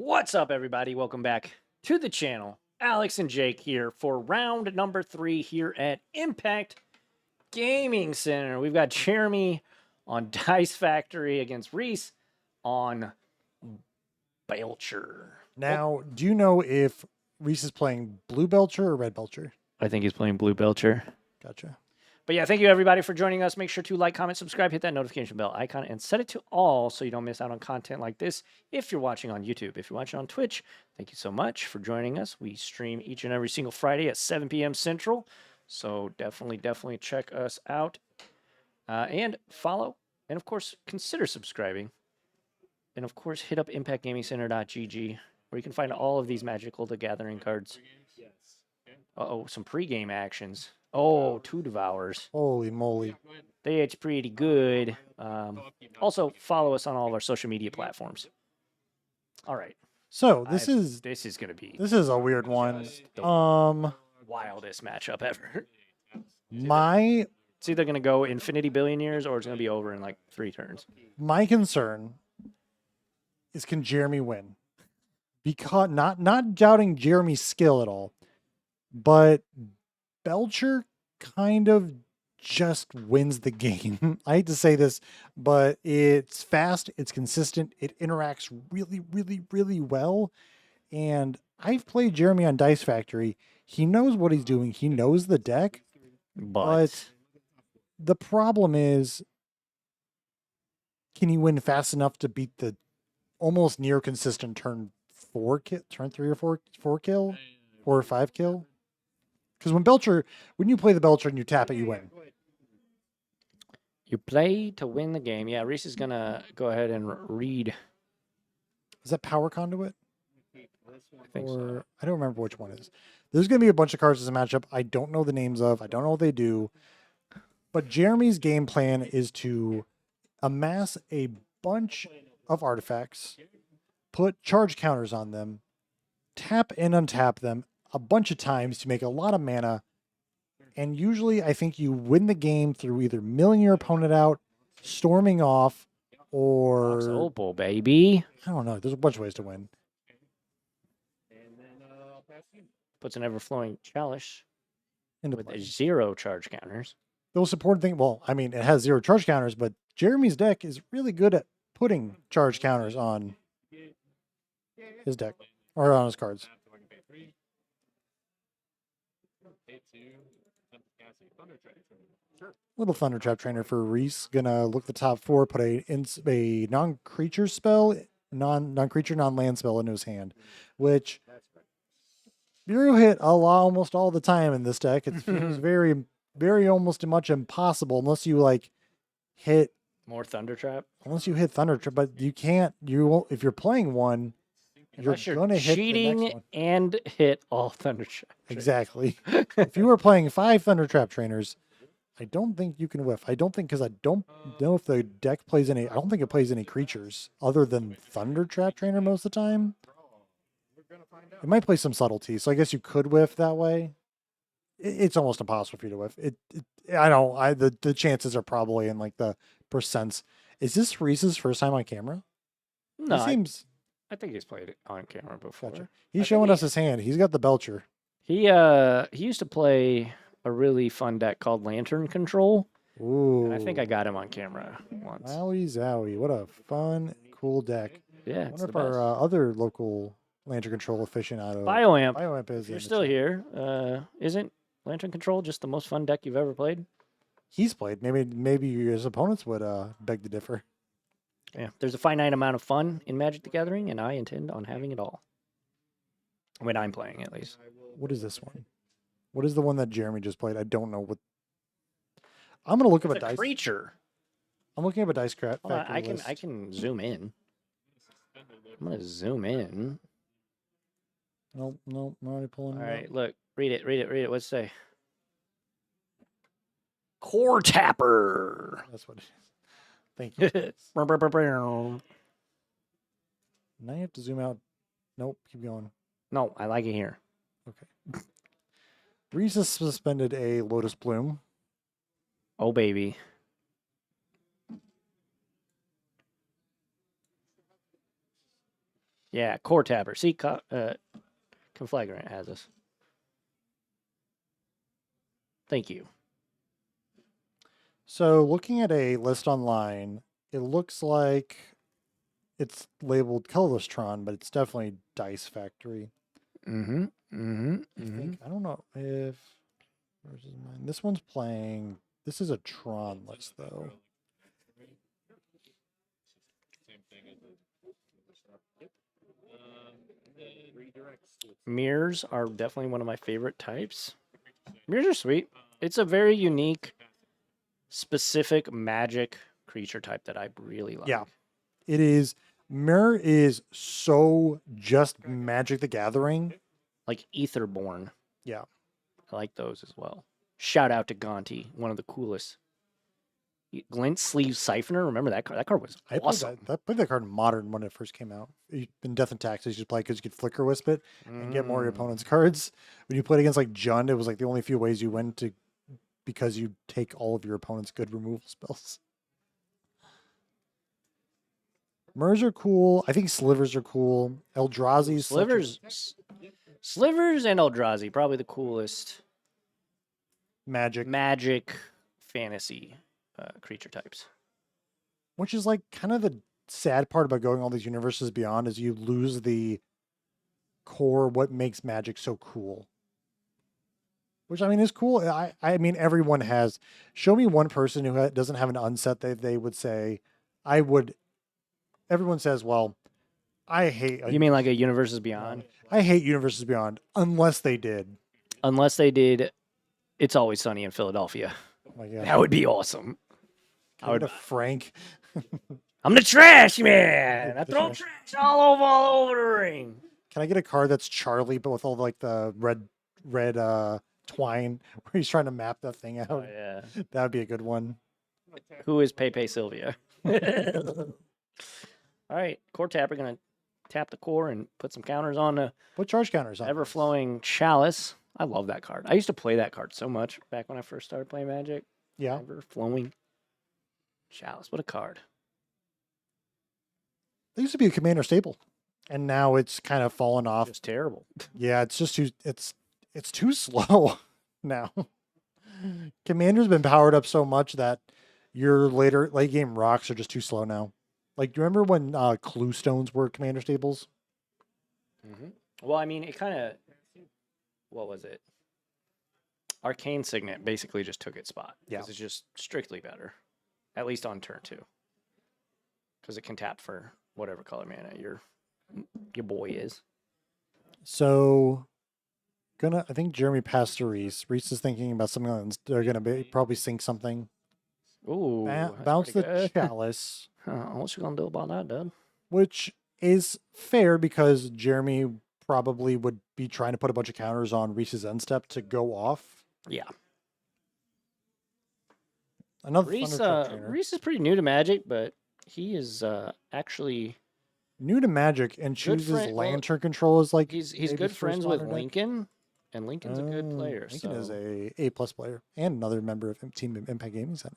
What's up, everybody? Welcome back to the channel. Alex and Jake here for round number 3 here at Impact Gaming Center. We've got Jeremy on Dice Factory against Reese on Belcher. Now, do you know if Reese is playing blue Belcher or red Belcher? I think he's playing blue Belcher. Gotcha. But yeah, thank you everybody for joining us. Make sure to like, comment, subscribe, hit that notification bell icon, and set it to all so you don't miss out on content like this if you're watching on YouTube. If you're watching on Twitch, thank you so much for joining us. We stream each and every single Friday at 7 p.m. Central. So definitely check us out. And follow. And of course, consider subscribing. And of course, hit up impactgamingcenter.gg where you can find all of these Magical the Gathering cards. Uh-oh, some pregame actions. Oh, 2 Devours. Holy moly. It's pretty good. Also, follow us on all of our social media platforms. All right. So this is gonna be a weird one. wildest matchup ever. It's either gonna go infinity billion years or it's gonna be over in like 3 turns. My concern is, can Jeremy win? Because not doubting Jeremy's skill at all, but Belcher kind of just wins the game. I hate to say this, but it's fast, it's consistent, it interacts really well. And I've played Jeremy on Dice Factory. He knows what he's doing. He knows the deck. But the problem is, can he win fast enough to beat the almost near consistent turn 3 or 4 kill, 4 or 5 kill? Because when you play the Belcher and you tap it, you win. You play to win the game. Yeah, Reese is going to go ahead and read. Is that Power Conduit? I think so. I don't remember which one it is. There's going to be a bunch of cards as a matchup I don't know the names of. I don't know what they do. But Jeremy's game plan is to amass a bunch of artifacts, put charge counters on them, tap and untap them a bunch of times to make a lot of mana. And usually I think you win the game through either milling your opponent out, storming off, or... Opal, baby. I don't know. There's a bunch of ways to win. Puts an ever-flowing chalice Into with play. 0 charge counters. The most important thing, well, I mean, it has 0 charge counters, but Jeremy's deck is really good at putting charge counters on his deck, or on his cards. Little Thunder Trap Trainer for Reese. Gonna look the top 4, put a non-creature spell, non-creature, non-land spell into his hand, which Bureau hit almost all the time in this deck. It feels very almost much impossible unless you like hit more Thunder Trap. Unless you hit Thunder Trap, but you can't. You won't, if you're playing one. You're gonna hit cheating the next one. and hit all Thunder Trap. Exactly. If you were playing 5 Thunder Trap Trainers, I don't think you can whiff. I don't think, because I don't know if the deck plays any. I don't think it plays any creatures other than Thunder Trap Trainer most of the time. It might play some subtlety, so I guess you could whiff that way. It's almost impossible for you to whiff. I know. The chances are probably in like the percents. Is this Reese's first time on camera? No, he seems. I think he's played it on camera before. Gotcha. He's showing us his hand. He's got the Belcher. He used to play a really fun deck called Lantern Control. Ooh. And I think I got him on camera once. Wowie zowie. What a fun, cool deck. Yeah, I wonder if our other local Lantern Control aficionado... Bioamp is... You're still here. Isn't Lantern Control just the most fun deck you've ever played? He's played. Maybe his opponents would beg to differ. Yeah, there's a finite amount of fun in Magic the Gathering, and I intend on having it all. When I'm playing, at least. What is this one? What is the one that Jeremy just played? I don't know what... I'm going to look up a dice... creature. I'm looking up a dice crap. I can zoom in. I'm going to zoom in. Nope, I'm already pulling all it right, up. Look. Read it. What's it say? Core Tapper. That's what it is. Thank you. Now Now you have to zoom out. Nope, keep going. No, I like it here. Okay. Reese has suspended a Lotus Bloom. Oh, baby. Yeah, core tapper. See, Conflagrant has us. Thank you. So looking at a list online, it looks like it's labeled Colorless-tron, but it's definitely Dice Factory. Mm-hmm. Mm-hmm. I think I don't know if where's his mine? This one's playing. This is a Tron list though. Mirrors are definitely one of my favorite types. Mirrors are sweet. It's a very unique, specific magic creature type that I really like. Yeah. It is. Mirror is so just Magic the Gathering. Like Etherborn. Yeah. I like those as well. Shout out to Gonti, one of the coolest. Glint Sleeve Siphoner. Remember that card? That card was awesome. I played that card in Modern when it first came out. In Death and Taxes, you just play because you could Flicker Wisp it and get more of your opponent's cards. When you played against like Jund, it was like the only few ways you went to because you take all of your opponent's good removal spells. Mers are cool. I think Slivers are cool. Eldrazi's Slivers and Eldrazi, probably the coolest magic fantasy creature types. Which is like kind of the sad part about going all these universes beyond is you lose the core what makes Magic so cool. Which I mean is cool. I mean everyone has. Show me one person who doesn't have an unset that they would say, I would. Everyone says, well, I hate. You mean like a Universes Beyond? I hate Universes Beyond unless they did. Unless they did, It's Always Sunny in Philadelphia. Oh my God. That would be awesome. I would have Frank. I'm the trash man. I throw trash all over the ring. Can I get a card that's Charlie, but with all like the red twine where he's trying to map that thing out? Oh, yeah. That would be a good one. Who is Pepe Sylvia? All right, core tapper gonna tap the core and put some counters on the Put charge counters on. Ever-flowing Chalice. I love that card. I used to play that card so much back when I first started playing Magic. Yeah. Ever-flowing Chalice. What a card. There used to be a commander staple, and now it's kind of fallen off. Just terrible. Yeah, it's just too it's too slow now. Commander's been powered up so much that your late game rocks are just too slow now. Like, do you remember when Clue Stones were commander staples? Mm-hmm. Well, I mean, it kind of, what was it? Arcane Signet basically just took its spot. Yeah. It's just strictly better, at least on turn 2. Because it can tap for whatever color mana your boy is. So, I think Jeremy passed to Reese. Reese is thinking about something else. They're gonna probably sync something. Ooh, bounce the Chalice. What's you gonna do about that, dude? Which is fair because Jeremy probably would be trying to put a bunch of counters on Reese's end step to go off. Yeah. Another Reese is pretty new to Magic, but he is actually new to Magic and chooses Lantern control as like he's good friends with Lincoln, and Lincoln's a good player. Lincoln is a plus player and another member of Team Impact Gaming Center.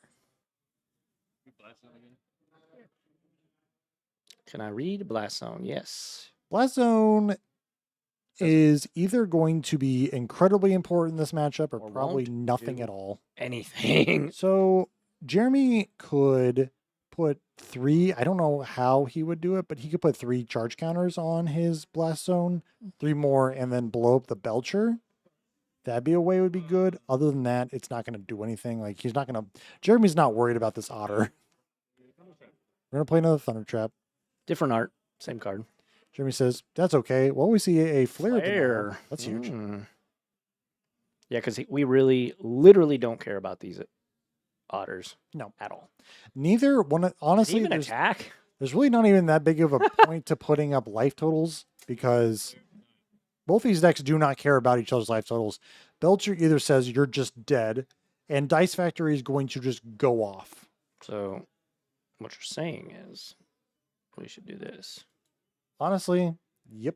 Can I read Blast Zone? Yes. Blast Zone is either going to be incredibly important in this matchup or probably nothing at all. Anything. So Jeremy could put 3, I don't know how he would do it, but he could put 3 charge counters on his Blast Zone, 3 more, and then blow up the Belcher. That'd be a way it would be good. Other than that, it's not going to do anything. Like, Jeremy's not worried about this Otter. We're going to play another Thunder Trap. Different art, same card. Jeremy says, that's okay. Well, we see a flare. That's huge. Yeah, because we literally don't care about these Otters. No. At all. Neither one, honestly. Even attack? There's really not even that big of a point to putting up life totals because both these decks do not care about each other's life totals. Belcher either says you're just dead, and Dice Factory is going to just go off. So, what you're saying is we should do this. Honestly, yep.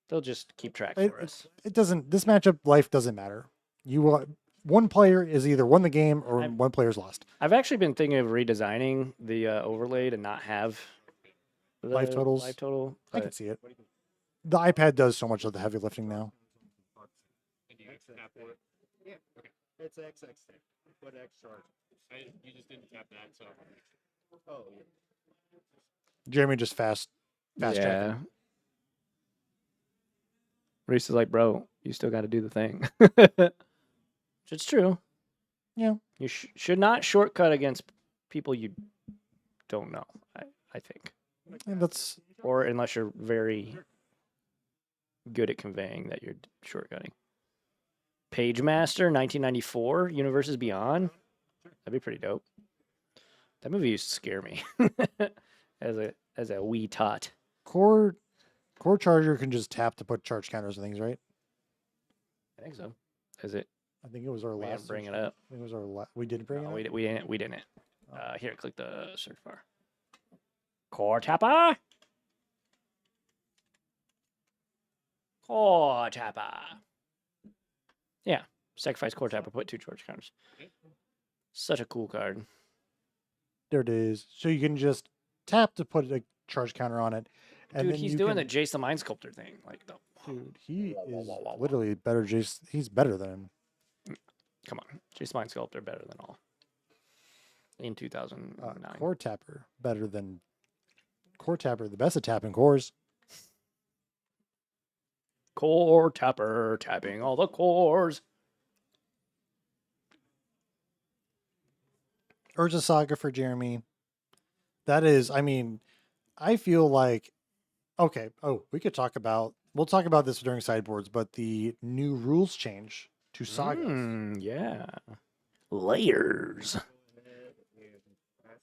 They'll just keep track for us. It doesn't. This matchup, life doesn't matter. one player is either won the game or one player's lost. I've actually been thinking of redesigning the overlay to not have the Life totals. Life total. I can see it. The iPad does so much of the heavy lifting now. Yeah, okay. It's XX. Put X charge. You just didn't tap that, so. Oh, yeah. Jeremy just fast Yeah. tracking. Reese is like, bro, you still got to do the thing. It's true. Yeah. You should not shortcut against people you don't know, I think. And that's Or unless you're very good at conveying that you're shortcutting. Page Master, 1994, Universes Beyond. That'd be pretty dope. That movie used to scare me as a wee tot. core charger can just tap to put charge counters and things, right? I think so. Is it? I think it was our We last. didn't bring it up. I think it was our we did bring No, it up. we didn't. Here, click the search bar. Core Tapper. Core Tapper. Yeah. Sacrifice Core Tapper. Put 2 charge counters. Such a cool card. There it is. So you can just tap to put a charge counter on it. And Dude, then he's you doing can, the Jace the Mind Sculptor thing. Like, the, Dude, he Whoa, whoa, is whoa, whoa, whoa. literally better. He's better than him. come on. Jace the Mind Sculptor better than all. In 2009. Core Tapper better than Core Tapper, the best at tapping cores. Core Tapper, tapping all the cores. Urza Saga for Jeremy. That is, I mean, I feel like, okay. Oh, we'll talk about this during sideboards, but the new rules change to sagas. Yeah. Layers.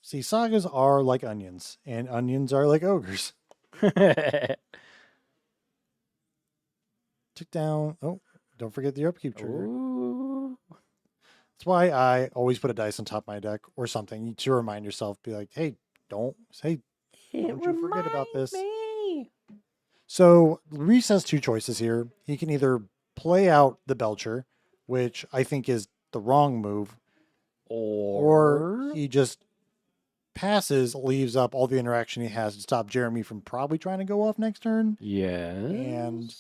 See, sagas are like onions, and onions are like ogres. Tick down. Oh, don't forget the upkeep trigger. Ooh. That's why I always put a dice on top of my deck or something to remind yourself. Be like, hey, don't you forget about this. Me. So Reese has 2 choices here. He can either play out the Belcher, which I think is the wrong move, or he just passes, leaves up all the interaction he has to stop Jeremy from probably trying to go off next turn. Yeah. And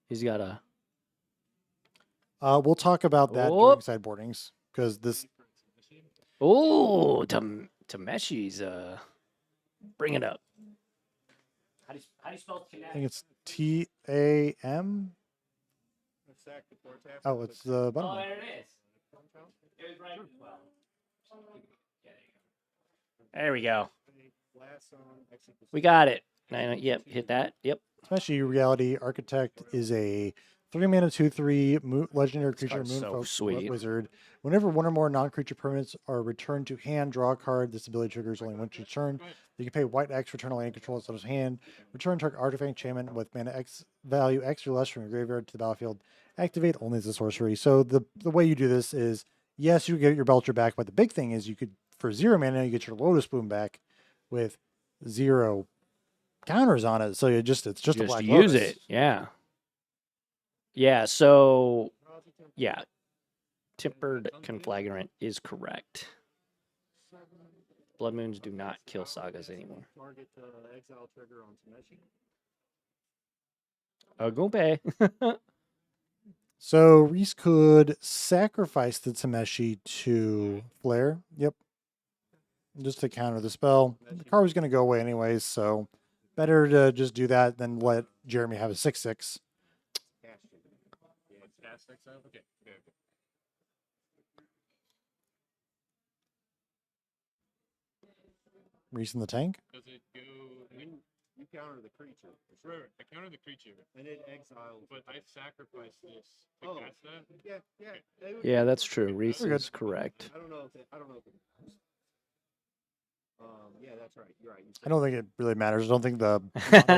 he's got a. we'll talk about that during sideboardings because this. Oh, Tameshi's. Bring it up. How do you spell I think it's TAM. Oh, it's the bottom. Oh, one. there it is. It was right. Well. There we go. We got it. Yep, hit that. Yep. Especially Reality Architect is a 3-mana 2/3 legendary creature card's so moonfolk sweet. wizard. Whenever one or more non-creature permanents are returned to hand, draw a card. This ability triggers only once each turn. You can pay white X, return a land control instead of hand. Return target artifact enchantment with mana X value X or less from your graveyard to the battlefield. Activate only as a sorcery. So the way you do this is, yes, you get your Belcher back, but the big thing is you could, for 0 mana, you get your Lotus Bloom back with 0 counters on it. So it's just a black use Lotus. it. Yeah. Yeah. So, yeah. Tempered Conflagrant is correct. Blood Moons do not kill sagas anymore. Target exile trigger on Tameshi. Agumpe. So Reese could sacrifice the Tameshi to Flare. Yep. Just to counter the spell. The card was going to go away anyways, so better to just do that than let Jeremy have a 6/6. Okay. Reese in the tank. Does it go when you counter the creature? Right. I counter the creature. And it exiles. But I sacrifice this to cast that? Yeah. Yeah, that's true. Reese We're good. is correct. I don't know if it. Yeah, that's right. You're right. I don't think it really matters. I don't think the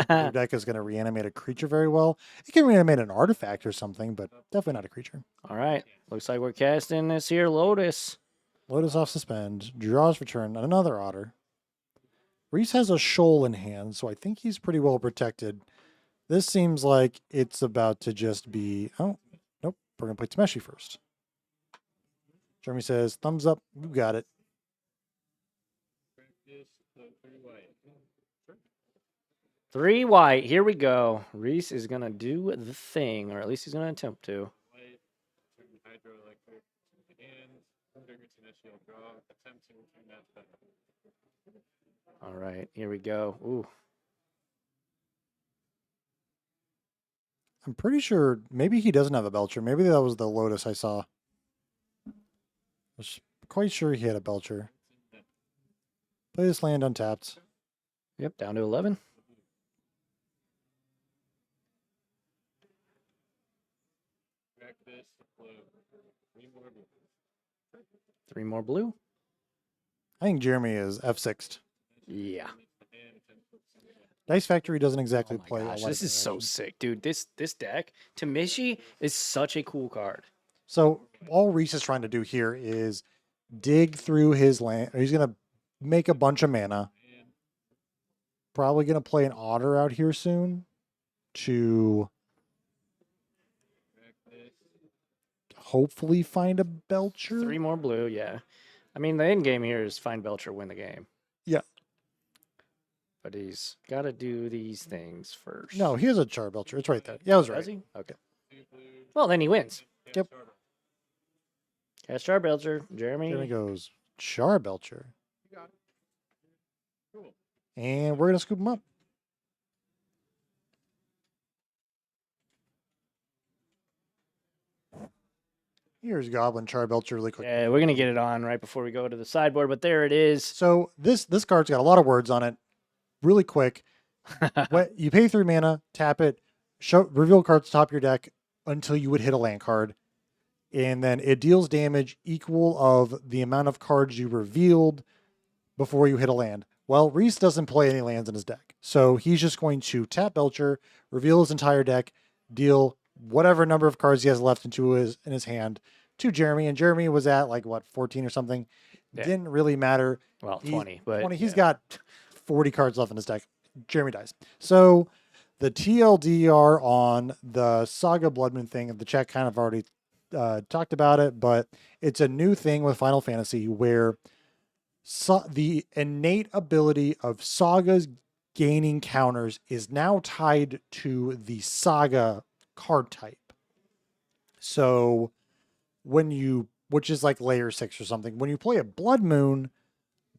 mono deck is going to reanimate a creature very well. It can reanimate an artifact or something, but definitely not a creature. All right. Looks like we're casting this here Lotus. Lotus off suspend. Draws return. Another otter. Reese has a shoal in hand, so I think he's pretty well protected. This seems like it's about to just be... Oh, nope. We're going to play Tameshi first. Jeremy says, thumbs up. You got it. Practice the 3 white. Sure. 3 white. Here we go. Reese is going to do the thing, or at least he's going to attempt to. White, turn hydroelectric, and trigger initial draw, attempting to match that. All right, here we go. Ooh. I'm pretty sure maybe he doesn't have a Belcher. Maybe that was the Lotus I saw. I was quite sure he had a Belcher. Play this land untapped. Yep, down to 11. Practice blue. 3 more blue. 3 more blue. I think Jeremy is F6'd. Yeah. Dice Factory doesn't exactly Oh my play gosh, a lot this of is so variations. sick, dude. This deck, Tamishi, is such a cool card. So all Reese is trying to do here is dig through his land. He's going to make a bunch of mana. Probably going to play an Otter out here soon to hopefully find a Belcher. 3 more blue, yeah. I mean, the end game here is find Belcher, win the game. Yeah. But he's got to do these things first. No, he has a Char Belcher. It's right there. Yeah, I was right. Does he? Okay. Well, then he wins. Yep. Cast Char Belcher. Jeremy. Jeremy goes Char Belcher. You got it. Cool. And we're going to scoop him up. Here's Goblin Char Belcher really quick. Yeah, we're going to get it on right before we go to the sideboard, but there it is. So this card's got a lot of words on it. Really quick. You pay 3 mana, tap it, reveal cards top of your deck until you would hit a land card. And then it deals damage equal of the amount of cards you revealed before you hit a land. Well, Reese doesn't play any lands in his deck. So he's just going to tap Belcher, reveal his entire deck, deal whatever number of cards he has left in his hand to Jeremy. And Jeremy was at like, what, 14 or something? Yeah. Didn't really matter. Well, 20. But 20. He's yeah. got 40 cards left in his deck. Jeremy dies. So the TLDR on the Saga Blood Moon thing, the chat kind of already talked about it, but it's a new thing with Final Fantasy where the innate ability of Sagas gaining counters is now tied to the Saga card type. So which is like layer 6 or something, when you play a Blood Moon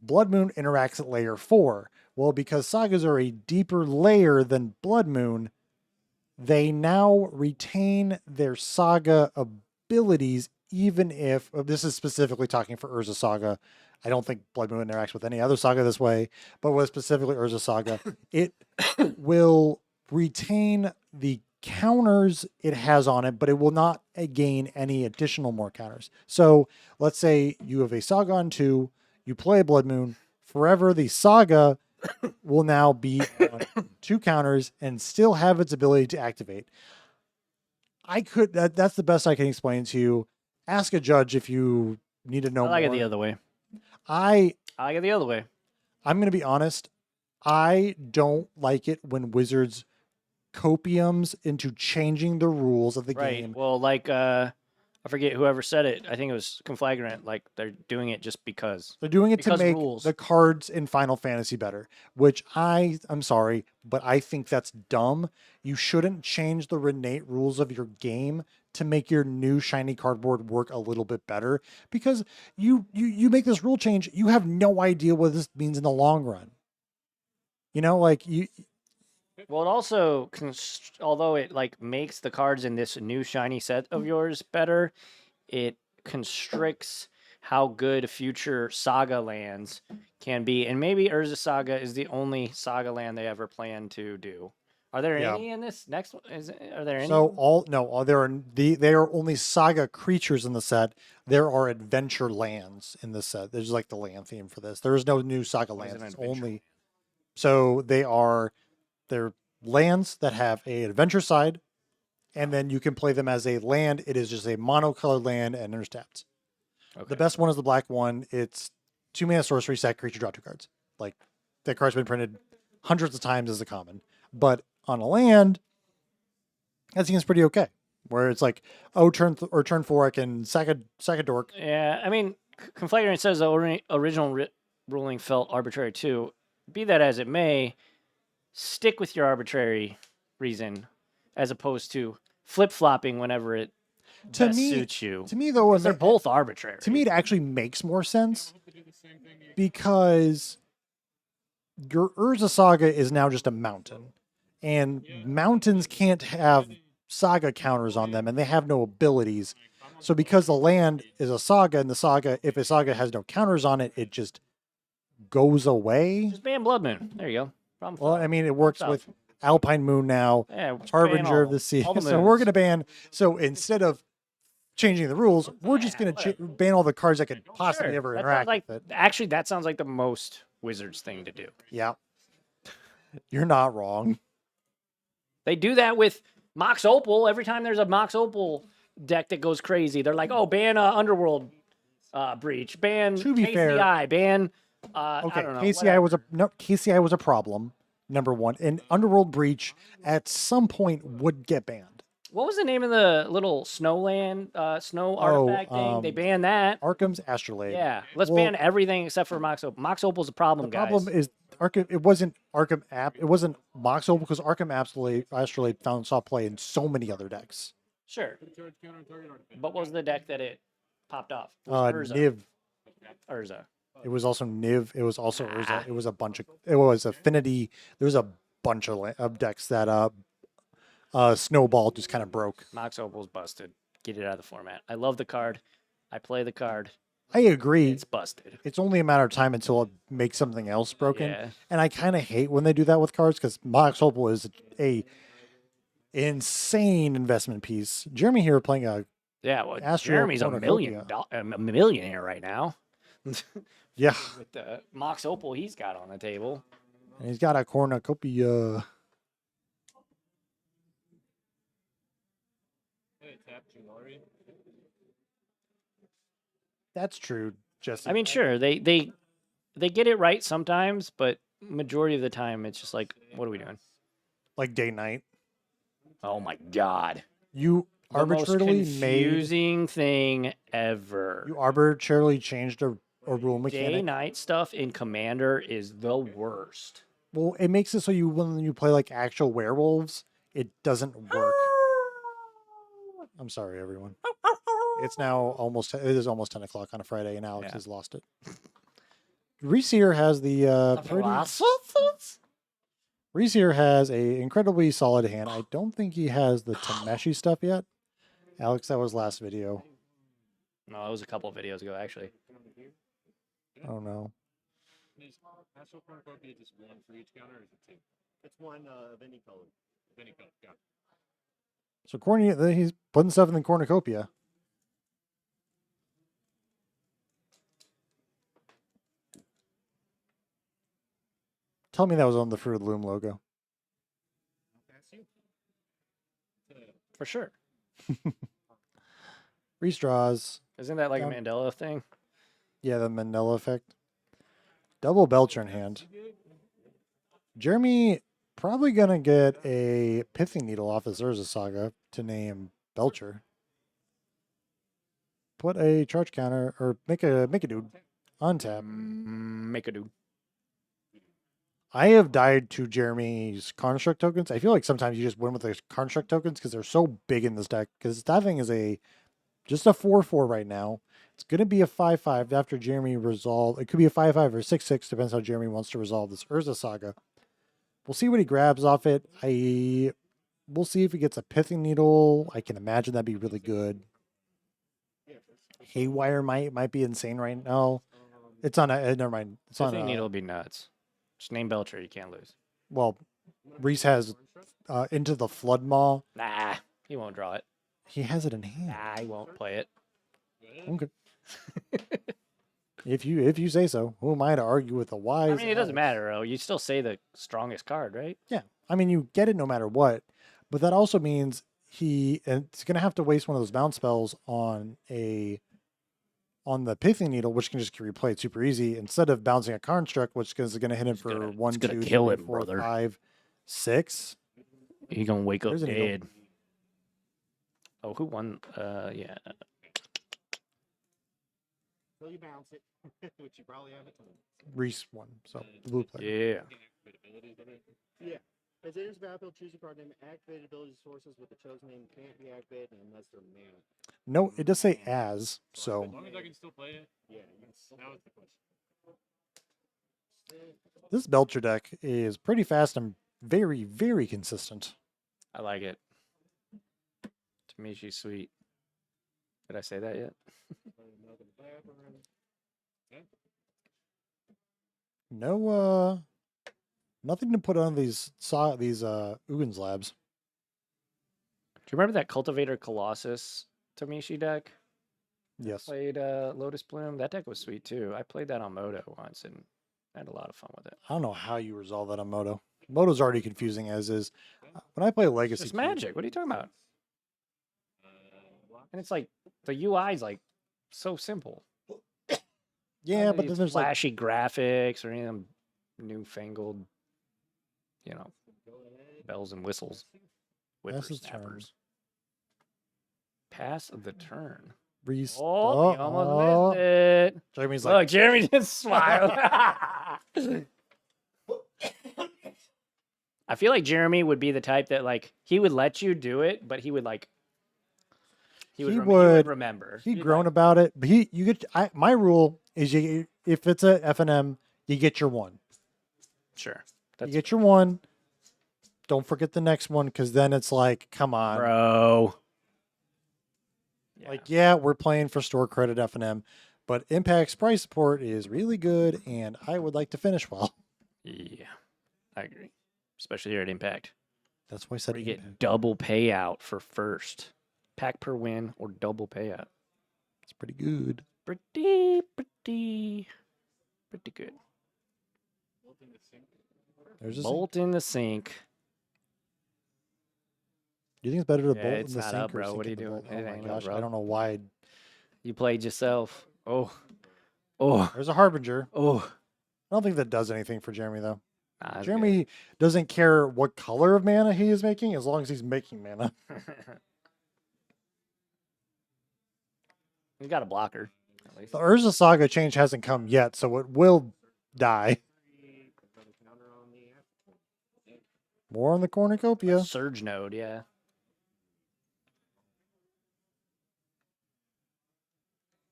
interacts at layer 4. Well, because Sagas are a deeper layer than Blood Moon, they now retain their Saga abilities, even if this is specifically talking for Urza Saga. I don't think Blood Moon interacts with any other saga this way, but with specifically Urza Saga, it will retain the counters it has on it, but it will not gain any additional more counters. So let's say you have a Saga on 2, you play a Blood Moon, forever the Saga will now be on 2 counters and still have its ability to activate. That's the best I can explain to you. Ask a judge if you need to know more. I like it the other way. I like it the other way. I'm going to be honest. I don't like it when Wizards copiums into changing the rules of the game. Well, like I forget whoever said it. I think it was Conflagrant. Like they're doing it just because. They're doing it to make rules. the cards in Final Fantasy better, which I'm sorry, but I think that's dumb. You shouldn't change the innate rules of your game to make your new shiny cardboard work a little bit better, because you make this rule change, you have no idea what this means in the long run. You know, like you. Well, it also, although it like makes the cards in this new shiny set of yours better, it constricts how good future Saga lands can be. And maybe Urza Saga is the only Saga land they ever plan to do. Are there any in this next one? Are there any? So there are only Saga creatures in the set. There are adventure lands in the set. There's like the land theme for this. There is no new Saga lands. It's only. So they're lands that have a adventure side, and then you can play them as a land. It is just a monocolored land and there's tapped. Okay. The best one is the black one. It's 2 mana sorcery, sack creature, draw 2 cards. Like that card's been printed hundreds of times as a common, but on a land, that seems pretty okay. where it's like, oh, turn 4, I can sack a dork. Yeah, I mean, Conflagrant says the original ruling felt arbitrary too. Be that as it may, stick with your arbitrary reason as opposed to flip-flopping whenever it To best me, suits you. to me though, 'Cause they're both arbitrary. to me, it actually makes more sense because your Urza Saga is now just a mountain, and mountains can't have saga counters on them, and they have no abilities. So because the land is a saga, and the saga, if a saga has no counters on it, it just goes away. Just ban Blood Moon. There you go. Problem Well, solved. I mean, it works Solved. with Alpine Moon now, Yeah, just ban Harbinger of all- the Sea. all the So we're moons. going to ban. So instead of changing the rules, we're just going to ban all the cards that could possibly Sure. ever That sounds interact like, with it. actually, that sounds like the most Wizards thing to do. Yeah, you're not wrong. They do that with Mox Opal. Every time there's a Mox Opal deck that goes crazy, they're like, "Oh, ban Underworld Breach, ban To be fair- KCI, ban." I Okay, don't know, KCI was a problem. Number one, and Underworld Breach at some point would get banned. What was the name of the little Snowland snow artifact thing? They banned that. Arkham's Astrolabe. Yeah, let's Well, ban everything except for Mox Opal. Mox Opal's a problem, The problem guys. is Arkham. It wasn't Arkham App. It wasn't Mox Opal because Arkham Astrolabe saw play in so many other decks. Sure, but what was the deck that it popped off? It was Urza. Niv. Urza. It was also Niv. It was also Urza. It was a bunch of. It was Affinity. There was a bunch of decks that Snowball just kind of broke. Mox Opal's busted. Get it out of the format. I love the card. I play the card. I agree. It's busted. It's only a matter of time until it makes something else broken. Yeah. And I kind of hate when they do that with cards because Mox Opal is a insane investment piece. Jeremy here playing a Yeah, well, Astral Jeremy's a Cornucopia. millionaire right now. yeah, With the Mox Opal he's got on the table. and he's got a cornucopia. That's true, Jesse. I mean, sure, they get it right sometimes, but majority of the time it's just like, what are we doing? like day night. Oh my god. You The most arbitrarily confusing thing ever. you arbitrarily changed a rule mechanic. Day night stuff in Commander is the worst. Well, it makes it so when you play like actual werewolves, it doesn't work. I'm sorry, everyone. It's now it is almost 10 o'clock on a Friday, and Alex Yeah. has lost it. Reese here has the Reese here has a incredibly solid hand. I don't think he has the Tameshi stuff yet. Alex, that was last video. No, it was a couple of videos ago, actually. Oh no. Is Astral Cornucopia just one for each counter, or is it two? It's one of any color. Of any color, got it. So he's putting stuff in the cornucopia. Tell me that was on the Fruit of the Loom logo. That's you. For sure. Reese draws. Isn't that like Yeah. a Mandela thing? Yeah, the Mandela effect. Double Belcher in hand. Jeremy probably gonna get a Pithing Needle off his Urza Saga to name Belcher. Put a charge counter or make a dude untap. Make a do. I have died to Jeremy's construct tokens. I feel like sometimes you just win with the construct tokens because they're so big in this deck. Because that thing is just a 4/4 right now. It's gonna be a 5/5 after Jeremy resolve. It could be a 5/5 or 6/6, depends how Jeremy wants to resolve this Urza Saga. We'll see what he grabs off it. We'll see if he gets a Pithing Needle. I can imagine that'd be really good. Haywire might be insane right now. It's on a never mind. It's on Pithing a, Needle would be nuts. Just name Belcher, you can't lose. well, Reese has Into the Flood Maw. Nah, he won't draw it. He has it in hand. Nah, he won't play it. Okay. If you say so, who am I to argue with the wise? I mean, it doesn't Alex? matter, though. You still say the strongest card, right? Yeah, I mean you get it no matter what, but that also means it's gonna have to waste one of those bounce spells on the Pithing Needle, which can just get replayed super easy, instead of bouncing a construct, which is gonna hit him for gonna- 1, it's gonna 2, kill 3, him, 4, brother. 5, 6. He gonna wake up There's a needle. dead. Oh, who won? Yeah. So you bounce it, which you probably have a ton. Reese won, so the blue player. Yeah. Yeah. As it enters the battlefield, choose a card name. Activated ability sources with the chosen name can't be activated unless they're mana. No, it does say as, As so long as I can still play it. Yeah. That was the question. this Belcher deck is pretty fast and very, very consistent. I like it. To me, she's sweet. Did I say that yet? No, nothing to put on these Ugins labs. Do you remember that Cultivator Colossus Tomishi deck? Yes. Played Lotus Bloom. That deck was sweet too. I played that on Moto once and I had a lot of fun with it. I don't know how you resolve that on Moto. Moto's already confusing as is. When I play Legacy, It's magic. What are you talking about? And it's like the UI is like so simple. yeah, None of but these then there's like flashy graphics or any of them newfangled, you know, bells and whistles, Pass the turn. whippersnappers. Pass the turn. Reese. Oh, you almost missed it. Jeremy's Look, like, Jeremy just smiled. I feel like Jeremy would be the type that like he would let you do it, but he would like he would remember. He'd He'd grown like, about it, but my rule is if it's a FNM, you get your one. sure. You That's get your one. Don't forget the next one, because then it's like, come on. bro. Like, yeah, we're playing for store credit FNM, but Impact's price support is really good, and I would like to finish well. Yeah, I agree. Especially here at Impact. That's why I said Where you Impact. get double payout for first. Pack per win or double payout. It's pretty good. Pretty good. There's a Bolt in the sink. Do you think it's better to Yeah, bolt it's in the not sink up, or bro. sink What are in you the doing? bolt? It Oh my ain't up, gosh, bro. I don't know why. You played yourself. Oh. There's a Harbinger. Oh. I don't think that does anything for Jeremy, though. Nah, that's Jeremy doesn't care what color of mana he is making as long as he's making mana. good. You got a blocker. At least. The Urza Saga change hasn't come yet, so it will die. More on the cornucopia. Surge node, yeah.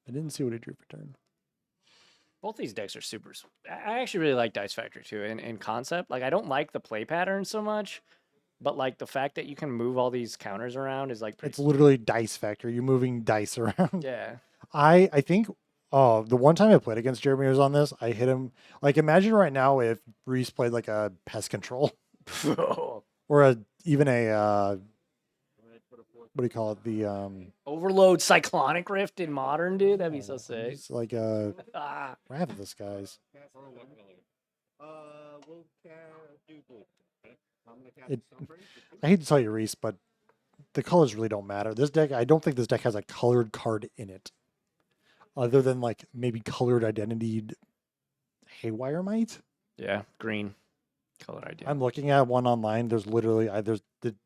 I didn't see what he drew for turn. Both these decks are super. I actually really like Dice Factory too in concept. Like, I don't like the play pattern so much, but like the fact that you can move all these counters around is like pretty. It's literally Dice Factory. You're moving dice around. Yeah. I think the one time I played against Jeremy was on this. I hit him. Like, imagine right now if Reese played like a pest control or even a what do you call it? The Overload Cyclonic Rift in Modern, dude. That'd be so sick. It's like a Ah. Ravenous guys. We'll do blue. I hate to tell you, Reese, but the colors really don't matter. This deck, I don't think this deck has a colored card in it, other than like maybe colored identity Haywire might. Yeah, green color idea. I'm looking at one online. There's literally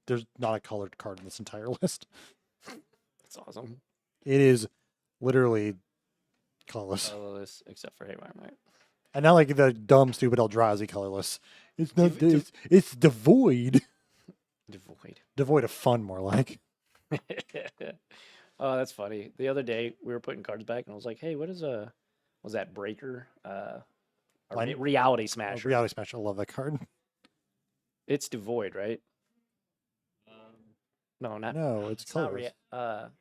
there's not a colored card in this entire list. That's awesome. It is literally colorless, Colorless, except for Haywire Might. and not like the dumb, stupid Eldrazi colorless. It's not. It's devoid. Devoid of fun, more like. Oh, that's funny. The other day we were putting cards back, and I was like, "Hey, what is was that Breaker? Reality Smasher. Reality Smash. I love that card. It's devoid, right? No, No, it's not colorless.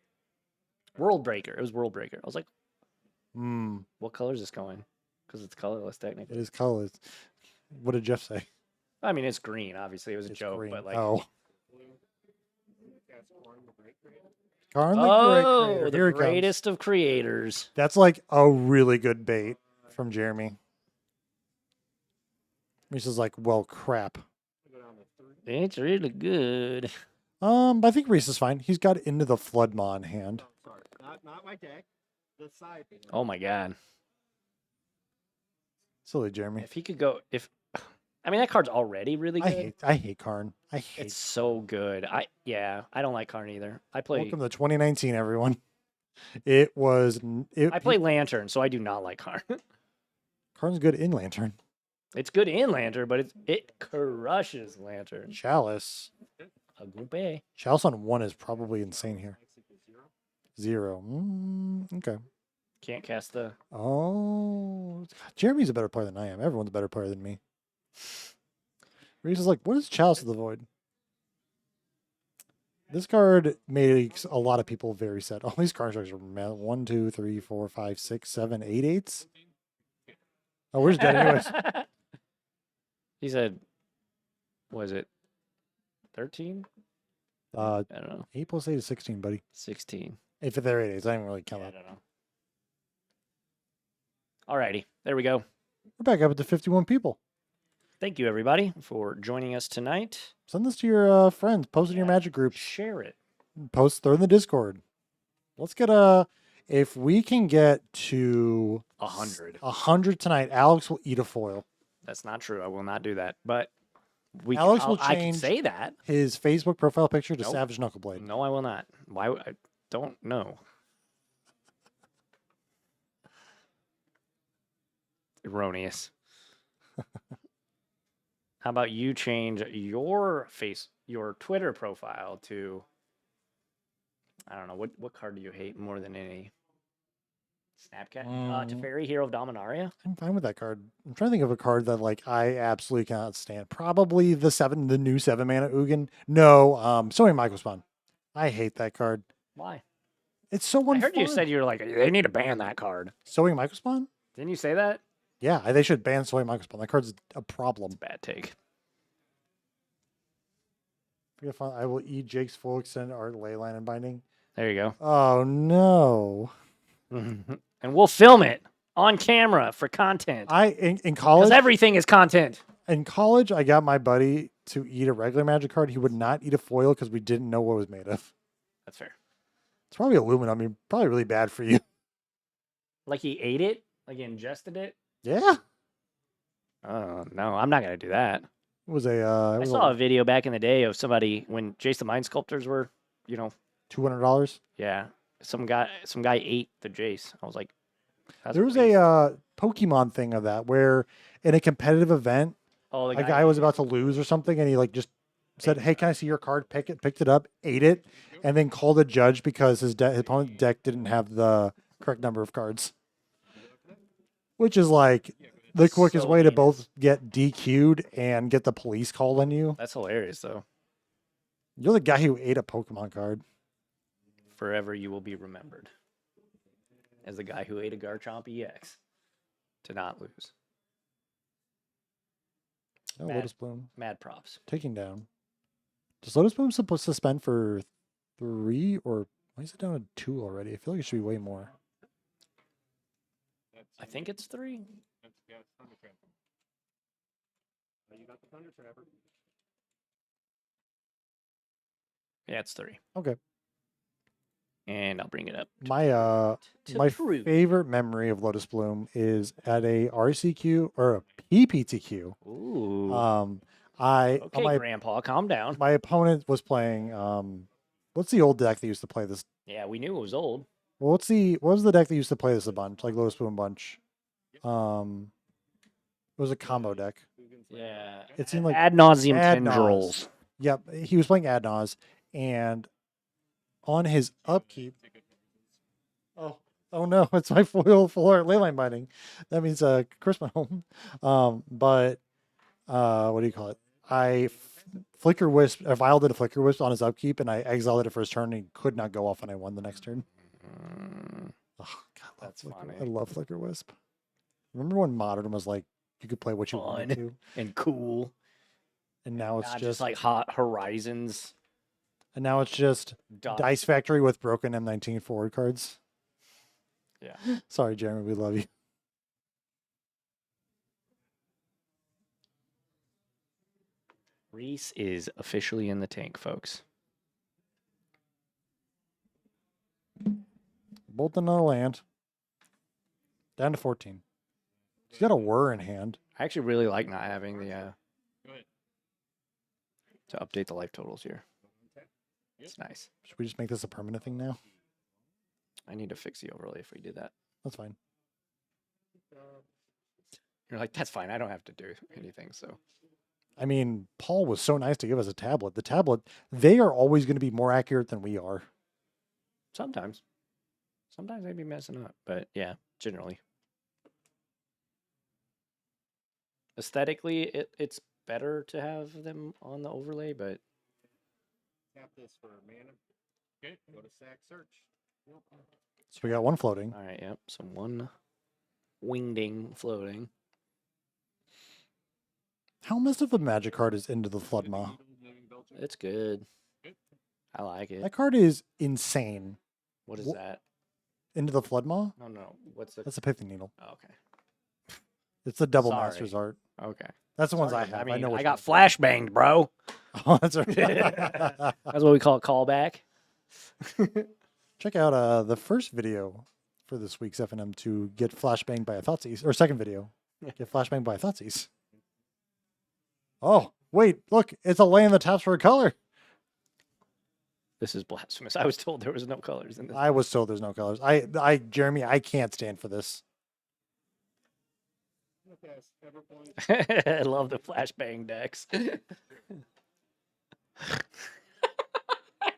World Breaker. It was World Breaker. I was like, Hmm. what color is this going? Because it's colorless, technically. It is colorless. What did Jeff say? I mean, it's green. Obviously, it was a It's joke, green. but like, oh. Karn the Great oh, Creator. the Here it comes. greatest of creators. That's like a really good bait from Jeremy. Reese is like, well, crap. It's really good. I think Reese is fine. He's got Into the Floodmaw in hand. Sorry, not my deck. The side. Oh my god. Silly Jeremy. If he could go, if I mean, that card's already really good. I hate Karn. I hate. It's so good. I don't like Karn either. I play Welcome to 2019, everyone. It was. I play Lantern, so I do not like Karn. Karn's good in Lantern. It's good in Lantern, but it crushes Lantern. Chalice. A group. Chalice on 1 is probably insane here. 0. Okay. Can't cast the. Oh, Jeremy's a better player than I am. Everyone's a better player than me. Reese is like, what is Chalice of the Void? This card makes a lot of people very sad. All these card strikes are 1, 2, 3, 4, 5, 6, 7, 8 eights. Oh, we're just dead anyways. He said, was it 13? I don't know. 8 plus 8 is 16, buddy. 16. If they're 8 eights, I didn't really count Yeah, I that. don't know. Alrighty, there we go. We're back up to 51 people. Thank you, everybody, for joining us tonight. Send this to your friends. Post in your magic groups. Share it. Post, throw in the Discord. Let's get if we can get to 100 tonight, Alex will eat a foil. That's not true. I will not do that. But Alex will I can change say that. his Facebook profile picture to Nope. Savage Knuckleblade. No, I will not. Why? I don't know. Erroneous. How about you change your Twitter profile to, I don't know, what card do you hate more than any? Snapcat? Teferi, Hero of Dominaria? I'm fine with that card. I'm trying to think of a card that like I absolutely cannot stand. Probably the new 7 mana Ugin. No, Sowing Microspawn. I hate that card. Why? It's so unfun. I heard you said you were like, they need to ban that card. Sowing Microspawn? Didn't you say that? Yeah, they should ban Sowing Microspawn. That card's a problem. Bad take. I will eat Jake's full extended art leyline and binding. There you go. Oh no. And we'll film it on camera for content. In college, Because everything is content. in college, I got my buddy to eat a regular magic card. He would not eat a foil because we didn't know what it was made of. That's fair. It's probably aluminum. I mean, probably really bad for you. Like he ate it? Like he ingested it? Yeah. Oh, no, I'm not going to do that. It was a. I saw a video back in the day of somebody when Jason Mind Sculptors were, $200. yeah. Some guy ate the Jace. I was like, that's There was waste. a Pokemon thing of that where in a competitive event, the a guy was about to lose or something, and he like just said, "Hey, can I see your card?" Picked it up, ate it, and then called a judge because his opponent's deck didn't have the correct number of cards. Which is like the quickest way to both get DQ'd and get the police called on you. That's hilarious, though. You're the guy who ate a Pokemon card. Forever you will be remembered as the guy who ate a Garchomp EX to not lose. Oh, Mad. Lotus Bloom. Mad props. Taking down. Does Lotus Bloom supposed to suspend for 3 or why is it down to 2 already? I feel like it should be way more. I think it's 3. Yeah, it's Thunder Trapper. You got the Thunder Trapper. Yeah, it's 3. Okay. And I'll bring it up. My prove. favorite memory of Lotus Bloom is at a RCQ or a PPTQ. Ooh. My Grandpa, calm down. my opponent was playing what's the old deck that used to play this? Yeah, we knew it was old. Well, what was the deck that used to play this a bunch, like Lotus Bloom bunch? It was a combo deck. Yeah. It seemed like ad nauseum Ad tendrils. Yep, he was playing Ad Naz, and on his upkeep. Oh no, it's my foil floor leyline binding. That means Chris went home. But what do you call it? Flicker Wisp. Vile did a Flicker Wisp on his upkeep, and I exiled it for his turn. And he could not go off, and I won the next turn. Oh God, That's Flicker. funny. I love Flicker Wisp. Remember when Modern was like you could play what you wanted to, And cool. and now it's Not just like Hot Horizons. and now it's just Dice Factory with broken M19 forward cards. Yeah. Sorry, Jeremy, we love you. Reese is officially in the tank, folks. Bolt another land. Down to 14. He's got a whir in hand. I actually really like not having the to update the life totals here. It's nice. Should we just make this a permanent thing now? I need to fix the overlay if we do that. That's fine. You're like, that's fine. I don't have to do anything. So I mean, Paul was so nice to give us a tablet. The tablet, they are always going to be more accurate than we are. sometimes they'd be messing up, but yeah, generally. Aesthetically, it's better to have them on the overlay, but Tap this for mana. Okay. Go to sack search. So we got one floating. all right, yep. So one wingding floating. How much of a magic card is Into the Flood Maw? It's good. I like it. That card is insane. What is Wh- that? Into the Flood Maw? No. What's the? That's a Pithing Needle. Oh, okay. It's the double Sorry. Masters art. Okay. That's the ones I Sorry, have. I mean, know I which got ones. flash banged, bro. Oh, that's right. That's what we call a callback. Check out the first video for this week's FNM to get flashbanged by a Thoughtseize, or second video, get flashbanged by a Thoughtseize. Oh, wait, look, it's a land that taps for a color. This is blasphemous. I was told there was no colors in this. I was told there's no colors. Jeremy, I can't stand for this. I love the flashbang decks. I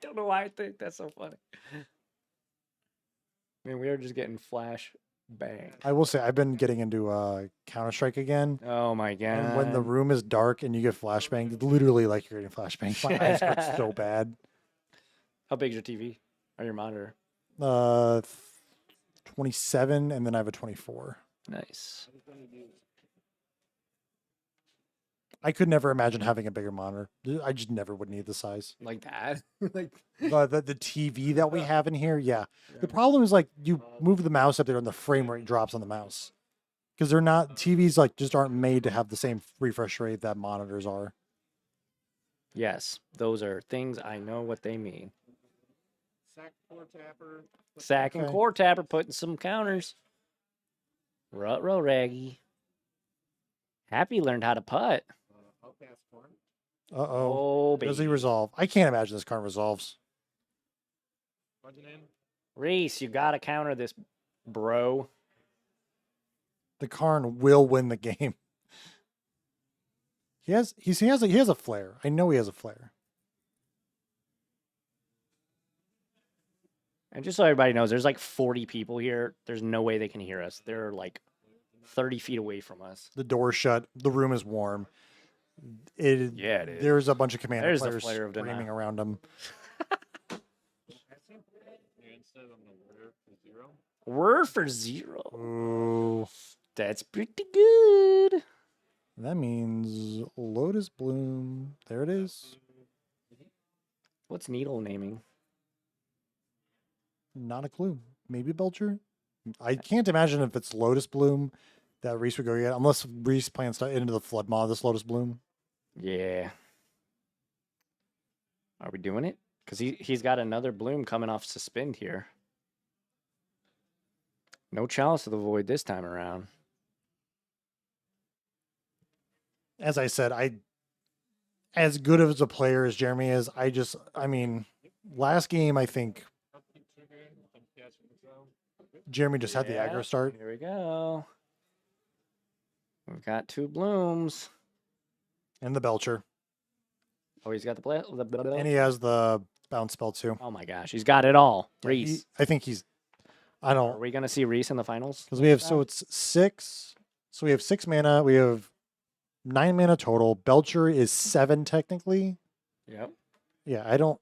don't know why I think that's so funny. I mean, we are just getting flash bang. I will say I've been getting into Counter-Strike again. Oh my god! And when the room is dark and you get flashbanged, it's literally like you're getting flashbanged. My eyes hurt so bad. How big is your TV or your monitor? 27, and then I have a 24. Nice. I could never imagine having a bigger monitor. I just never would need the size. Like that? Like The TV that we have in here, yeah. The problem is like you move the mouse up there and the frame rate drops on the mouse. Because they're not TVs like just aren't made to have the same refresh rate that monitors are. yes, those are things I know what they mean. Sack core tapper. Sack and Okay. core tapper putting some counters. Rut-row raggy. Happy learned how to putt. I'll pass corn. Uh-oh. Oh, Does he baby. resolve? I can't imagine this card resolves. Budget in. Reese, you gotta counter this, bro. The Karn will win the game. He has a flare. I know he has a flare. And just so everybody knows, there's like 40 people here. There's no way they can hear us. They're like 30 feet away from us. The door's shut. The room is warm. Yeah, it is. There's a bunch of commander There's the players flare of screaming denial. around him. Instead on the word for 0. We're for 0. Ooh. That's pretty good. That means Lotus Bloom. There it is. What's needle naming? Not a clue. Maybe Belcher? I can't imagine if it's Lotus Bloom that Reese would go get, unless Reese plans to into the Flood Maw this Lotus Bloom. Yeah. Are we doing it? Because he's got another bloom coming off suspend here. No Chalice of the Void this time around. As I said, as good as a player as Jeremy is, I mean, last game, I think Jeremy just had the Yeah, aggro start. Here we go. We've got 2 blooms. And the Belcher. Oh, he's got And he has the bounce spell too. Oh my gosh, he's got it all. Reese. I think I Are don't, we gonna see Reese in the finals? because we have, so it's 6. So we have 6 mana. We have 9 mana total. Belcher is 7 technically. Yep. Yeah, I don't,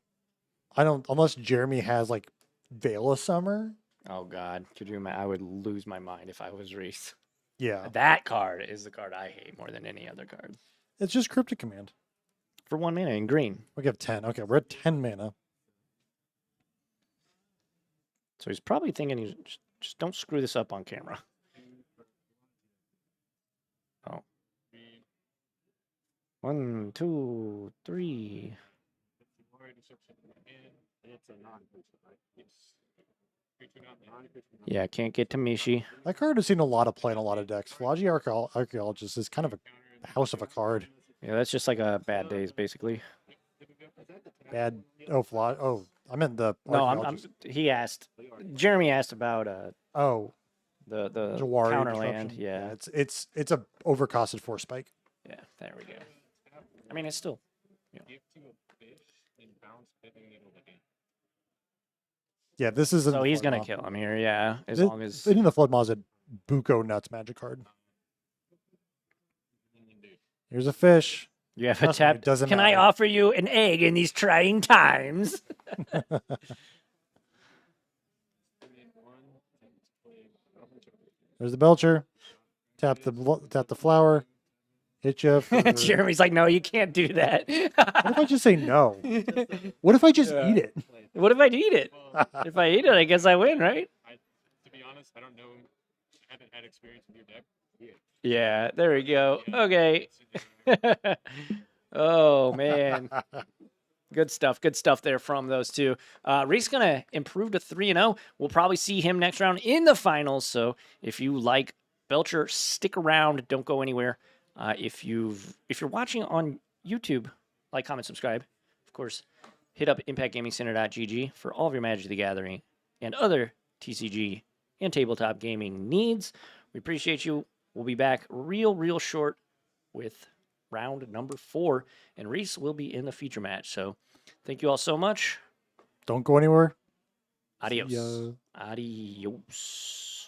unless Jeremy has like Veil of Summer. Oh God, could you imagine? I would lose my mind if I was Reese. Yeah, That card is the card I hate more than any other card. it's just Cryptic Command. For 1 mana in green. We have 10. Okay, we're at 10 mana. So he's probably thinking, just don't screw this up on camera. Oh. 1, 2, 3. It's a non-creature, right? Yes. Creature not non-creature. Yeah, can't get to Mishi. That card has seen a lot of play in a lot of decks. Philology Archaeologist is kind of a house of a card. Yeah, that's just like a bad days, basically. Bad. Oh, flaw. Oh, I meant the. No, archaeologist. he asked. Jeremy asked about Oh, the Jawari counterland. disruption. Yeah. It's a overcosted force spike. Yeah. There we go. I mean, it's still. Give to a fish and bounce pipping needle again. Yeah, this isn't. So the he's Flood gonna Maw. kill him here. Yeah. As Thi- long as. Hitting the Flood Maw is a Buko Nuts magic card. Here's a fish. You have a Trust me, it tap. doesn't Can I matter. offer you an egg in these trying times? There's the Belcher. Tap the flower. Hit you. For... Jeremy's like, no, you can't do that. What if I just say no? What if I just eat it? What if I eat it? If I eat it, I guess I win, right? To be honest, I don't know. I haven't had experience with your deck. Yeah, there we go. Okay. Oh, man. Good stuff there from those two. Reese going to improve to 3-0. We'll probably see him next round in the finals. So if you like Belcher, stick around. Don't go anywhere. If you're watching on YouTube, like, comment, subscribe. Of course, hit up impactgamingcenter.gg for all of your Magic the Gathering and other TCG and tabletop gaming needs. We appreciate you. We'll be back real short with round number 4, and Reese will be in the feature match. So thank you all so much. Don't go anywhere. Adios. See ya. Adios.